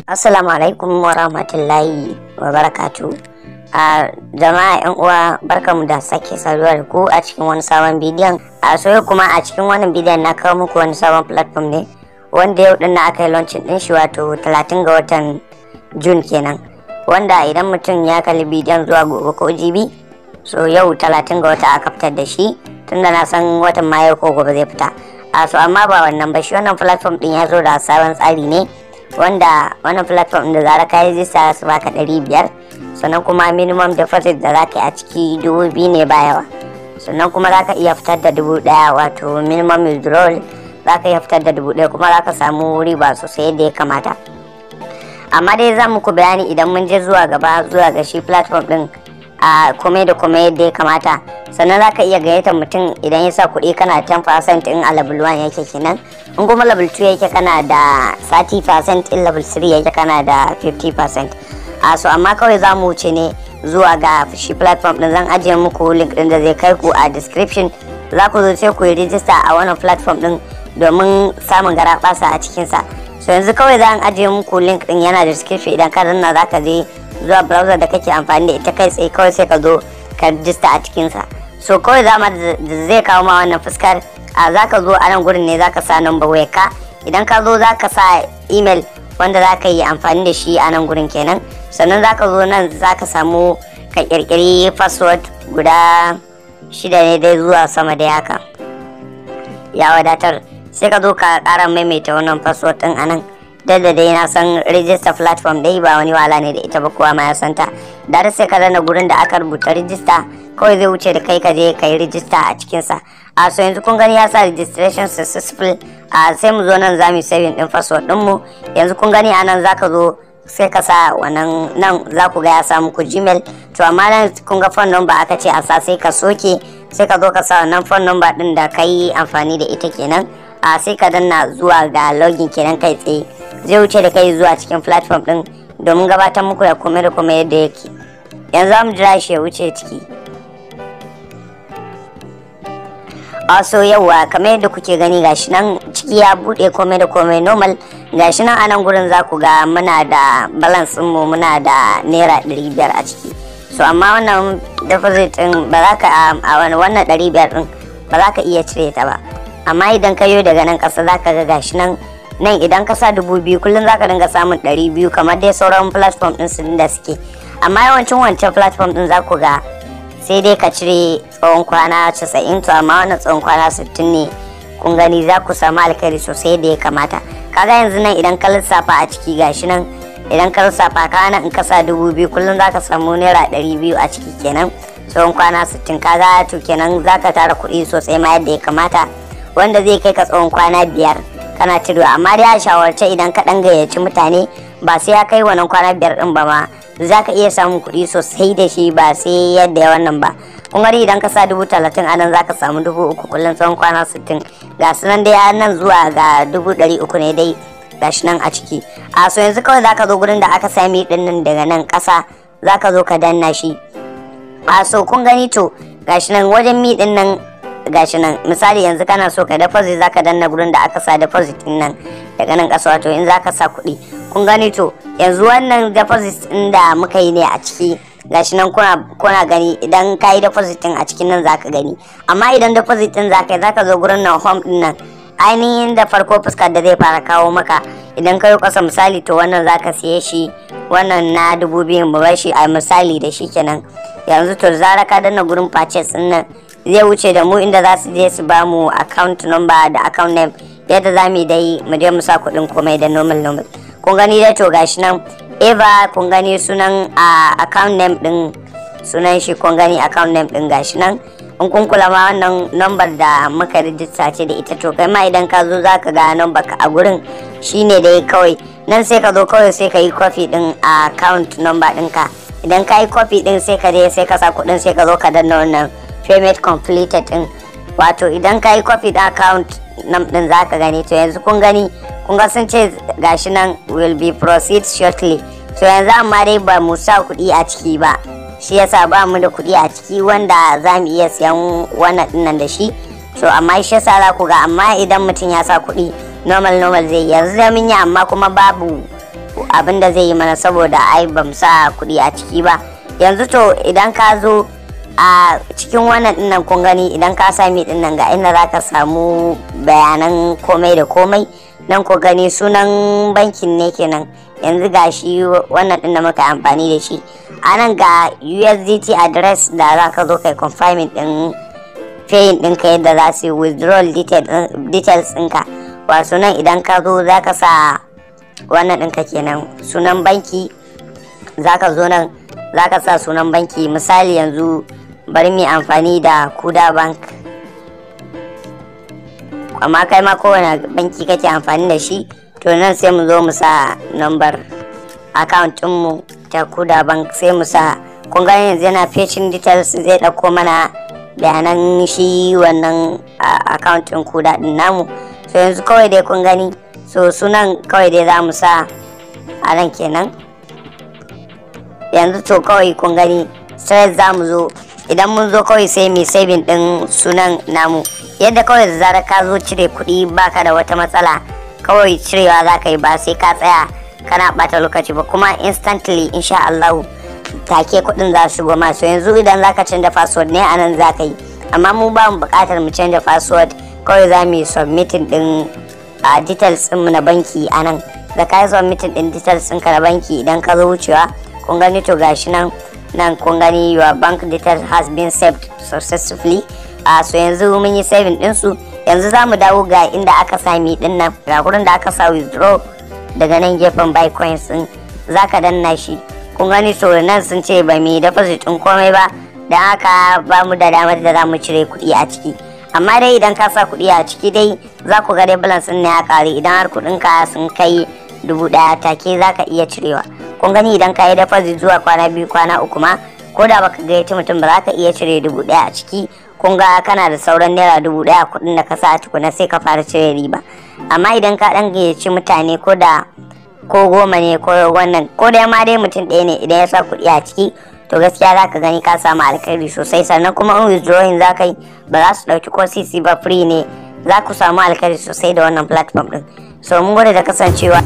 Assalamu alaikum wa rahmatullahi wa barakatuh. Jama'a yan uwa, barkamu da sake saduwa da ku a cikin wani sabon bidiyon. So kuma a cikin wannan bidiyon na kawo muku wani sabon platform ne wanda yau din na aka yi launching din shi, wato 30 ga watan June kenan. Wanda idan mutum ya kalli bidiyon zuwa gobe ko jibi, so yau 30 ga wata aka fitar da shi, tunda na san watan ma yau ko gobe zai fita. So amma ba wannan ba, shi wannan platform din ya zo da sabon tsari ne, wanda wannan platform da zara ka register su baka 500, sannan kuma minimum deposit da zaka yi a ciki 2000 ne ba yawa, sannan kuma zaka iya fitar da 1000, wato minimum withdrawal zaka iya fitar da 1000, kuma zaka samu riba sosai yadda ya kamata. Amma dai za muku bayani idan mun je zuwa gaba zuwa ga shi platform din a komai da komai yadda ya kamata. Sannan zaka iya gayyatar mutum idan ya sa kuɗi kana 10% in a level 1 yake kenan, in kuma level 2 yake kana da 30%, in level 3 yake kana da 50%. So amma kawai za mu wuce ne zuwa ga shi platform din. Zan ajiye muku link din da zai kai ku a description. Za ku zo sai ku yi register a wannan platform din domin samun garaɓasa a cikinsa. So yanzu kawai za a ajiye muku link din, yana description. Idan ka danna za ka je zuwa browser da kake amfani da ita kai tsaye, kawai sai ka zo ka register a cikinsa. So kawai da zai kawo ma wannan fuskar. Za ka zo a nan gurin ne za ka sa number waya ka. Idan ka zo za ka sa email wanda za ka yi amfani da shi a nan gurin kenan. Sannan za ka zo nan za ka samu ka kirkiri password guda 6 ne dai zuwa sama da haka, ya wadatar. Sai ka zo ka ƙara maimaita wannan password din a nan. Da dai na san register platform dai ba wani wala ne da ita ba, kowa ma ya santa. Da sai ka dana gurin da aka rubuta register, kawai zai wuce da kai ka je ka yi register a cikinsa. So yanzu kun gani ya sa registration successful. Sai mu zo nan za mu saving din password dinmu. Yanzu kun gani a nan za ka zo sai ka sa wannan, nan za ku ga ya samu ku Gmail. To amma nan kun ga phone number aka ce a sa, sai ka soke, sai ka zo ka sa wannan phone number din da ka yi amfani da ita kenan. Sai ka danna zuwa ga login kenan kai tsaye, zai wuce da kai zuwa cikin platform din domin gabatar muku da komai da komai yadda yake. Yanzu za mu jira shi ya wuce ciki. So yauwa, kamar yadda kuke gani gashi nan ciki ya bude komai da komai normal. Gashi nan a nan gurin za ku ga muna da balance mu, muna da naira 500 a ciki. So amma wannan deposit din ba za ka a wannan 500 din ba za ka iya cire ta ba. Amma idan ka yo daga nan kasa za ka ga gashi nan idan ka sa 2000 kullum za ka dinga samun 200 kamar dai sauran platform din su da suke. Amma yawancin wancan platform din za ku ga sai dai ka cire tsawon kwana 90, to amma wannan tsawon kwana 60 ne. Kun gani za ku samu alkhairi sosai da ya kamata. Kaga yanzu nan idan ka lissafa a ciki gashi nan, idan ka lissafa kana in ka sa 2000 kullum za ka samu naira 200 a ciki kenan, tsawon kwana 60. kaga to kenan za ka tara kuɗi sosai ma yadda ya kamata, wanda zai kai ka tsawon kwana 5 kana cirewa. Amma dai a shawarce idan ka dan gayyaci mutane ba sai ya kai wannan kwana 5 din ba ma, za ka iya samun kuɗi sosai da shi, ba sai yadda ya wannan ba. Kun gani idan ka sa 30,000 a nan za ka samu 3,000 kullum tsawon kwana 60. Ga su nan dai nan zuwa ga 300,000 ne dai gashi nan a ciki. So yanzu kawai za ka zo gurin da aka sami din nan daga nan ƙasa, za ka zo ka danna shi. So kun gani to gashi nan wajen mi din nan gashi nan. Misali yanzu kana so ka deposit, za ka danna gurin da aka sa deposit din nan daga nan ƙasa, wato in za ka sa kuɗi. Kun gani to yanzu wannan deposit din da muka yi ne a ciki, gashi nan kuna gani. Idan ka yi deposit din a cikin nan za ka gani. Amma idan deposit din za ka yi, za ka zo gurin nan home din nan, ainihin da farko fuskar da zai fara kawo maka. Idan ka yi ƙasa misali, to wannan za ka siye shi, wannan na 2000 mu bar shi a misali da shi kenan. Yanzu to zara ka danna gurin purchase din nan, zai wuce da mu inda za su je su ba mu account number da account name, yadda za mu dai mu je mu sa kuɗin komai da normal. Kun gani dai to gashi nan Eva, kun gani sunan account name din, sunan shi kun gani account name din gashi nan. In kun kula ma wannan number da muka register ce da ita, to kai ma idan ka zo za ka ga number ka a gurin, shine dai kawai nan sai ka zo kawai sai ka yi copy din account number ɗinka. Idan ka yi copy din sai ka je sai ka sa kuɗin, sai ka zo ka danna wannan payment completed din, wato idan ka yi copy din account nan din za ka gani. To yanzu kun gani, kun ga sun ce gashi nan will be proceed shortly. So yanzu amma dai ba mu sa kuɗi a ciki ba, shi yasa ba mu da kuɗi a ciki wanda za mu iya siyan wannan dinnan da shi. So amma shi yasa za ku ga, amma idan mutum ya sa kuɗi normal zai yanzu da mun yi, amma kuma babu abin da zai yi mana, saboda ai bam sa kuɗi a ciki ba. Yanzu to idan ka zo a cikin wannan dinnan kun gani, idan ka sami dinnan ga inda zaka samu bayanan komai da komai nan ku gani, sunan bankin ne kenan. Yanzu ga shi wannan din da muka amfani da shi a nan ga USDT address da zaka zo kai confirming din paying ɗinka yadda za su withdrawal details ɗinka. Wato nan idan ka zo zaka sa wannan ɗinka kenan sunan banki, zaka zo nan zaka sa sunan banki. Misali yanzu bari mu amfani da Kuda Bank, amma kai ma kowane banki kake amfani da shi, to nan sai mu zo mu sa number account mu ta Kuda Bank, sai mu sa. Kun gani yanzu yana fetching details, zai dauko mana bayanan shi wannan account din Kuda din namu. So yanzu kawai dai kun gani, so sunan kawai dai za mu sa a nan kenan. Yanzu to kawai kun gani straight za mu zo, idan mun zo kawai sai mu saving din sunan namu. Yadda kawai da zarar ka zo cire kuɗi baka da wata matsala, kawai cirewa za ka yi, ba sai ka tsaya kana bata lokaci ba, kuma instantly insha Allah take kuɗin za su shigo ma. So yanzu idan zaka canza password ne anan za ka yi, amma mu ba mu buƙatar mu canza password, kawai za mu yi submitting din details ɗinmu na banki anan. Da ka yi submitting din details ɗinka na banki, idan ka zo wucewa kun gani to gashi nan kun gani your bank details has been saved successfully. So yanzu mun yi saving din su. Yanzu za mu dawo ga inda aka sami din nan, ga gurin da aka sa withdraw, daga nan gefen buy coins din zaka danna shi. Kun gani so nan sun ce ba mu deposit din komai ba, dan haka ba mu da damar da za mu cire kuɗi a ciki. Amma dai idan ka sa kuɗi a ciki dai za ku ga dai balance din ne ya kare. Idan har kuɗin ka sun kai 1000 take zaka iya cirewa. Kun gani idan ka yi deposit zuwa kwana 2 kwana 3 ma, ko da baka gayyaci mutum ba za ka iya cire 1000 a ciki. Kun ga kana da sauran naira 1000 kuɗin da ka sa a tukuna, sai ka fara cire riba. Amma idan ka dan gayyaci mutane ko 10 ne ko wannan, ko da ma dai mutum ɗaya ne, idan ya sa kuɗi a ciki to gaskiya za ka gani ka samu alkhairi sosai. Sannan kuma in withdrawing za ka yi ba za su ɗauki ko sisi ba, free ne, za ku samu alkhairi sosai da wannan platform ɗin. So mun gode da kasancewa.